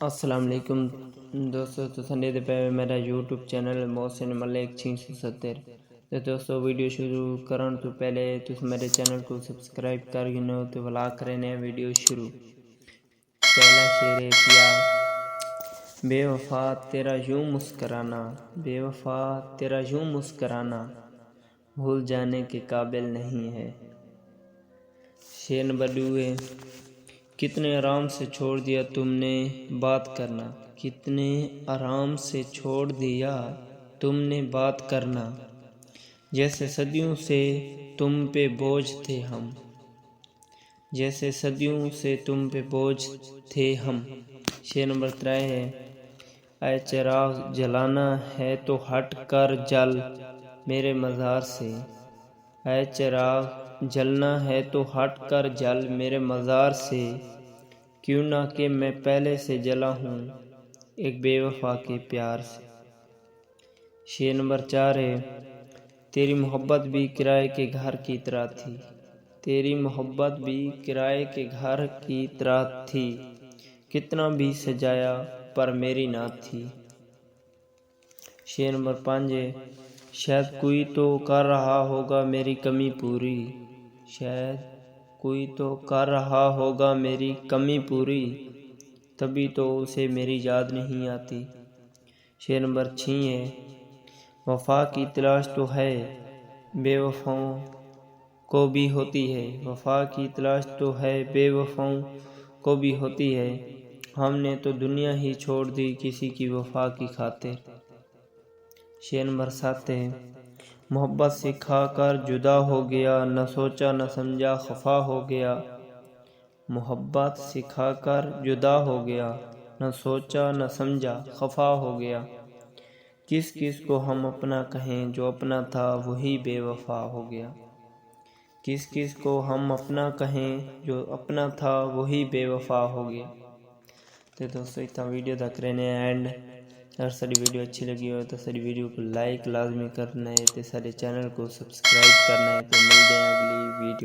السلام علیکم دوستو، تو سنڈے دے پہ میرا یوٹیوب چینل محسن ملک 670 تو دوستو ویڈیو شروع کرن تو پہلے تس میرے چینل کو سبسکرائب کر گنو تو بلا کرنے ویڈیو شروع۔ پہلا شعر ہے پیا، بے وفا تیرا یوں مسکرانا، بے وفا تیرا یوں مسکرانا بھول جانے کے قابل نہیں ہے۔ شعر نمبر 2 ہے، کتنے آرام سے چھوڑ دیا تم نے بات کرنا، کتنے آرام سے چھوڑ دیا تم نے بات کرنا، جیسے صدیوں سے تم پہ بوجھ تھے ہم، جیسے صدیوں سے تم پہ بوجھ تھے ہم۔ شعر نمبر 3 ہے، اے چراغ جلانا ہے تو ہٹ کر جل میرے مزار سے، اے چراغ جلنا ہے تو ہٹ کر جل میرے مزار سے، کیوں نہ کہ میں پہلے سے جلا ہوں ایک بے وفا کے پیار سے۔ شعر نمبر 4 ہے، تیری محبت بھی کرائے کے گھر کی طرح تھی، تیری محبت بھی کرائے کے گھر کی طرح تھی، کتنا بھی سجایا پر میری نہ تھی۔ شعر نمبر 5 ہے، شاید کوئی تو کر رہا ہوگا میری کمی پوری، شاید کوئی تو کر رہا ہوگا میری کمی پوری، تبھی تو اسے میری یاد نہیں آتی۔ شعر نمبر 6 ہے، وفا کی تلاش تو ہے بے وفاؤں کو بھی ہوتی ہے، وفا کی تلاش تو ہے بے وفاؤں کو بھی ہوتی ہے، ہم نے تو دنیا ہی چھوڑ دی کسی کی وفا کی خاطر۔ شعر نمبر 7 ہے، محبت سکھا کر جدا ہو گیا، نہ سوچا نہ سمجھا خفا ہو گیا، محبت سکھا کر جدا ہو گیا، نہ سوچا نہ سمجھا خفا ہو گیا، کس کس کو ہم اپنا کہیں جو اپنا تھا وہی بے وفا ہو گیا، کس کس کو ہم اپنا کہیں جو اپنا تھا وہی بے وفا ہو گیا۔ تو دوستو اتنا ویڈیو تک رہنے اینڈ اگر ساری ویڈیو اچھی لگی ہو تو ساری ویڈیو کو لائک لازمی کرنا ہے، تو سارے چینل کو سبسکرائب کرنا ہے۔ تو ملتے ہیں اگلی ویڈیو۔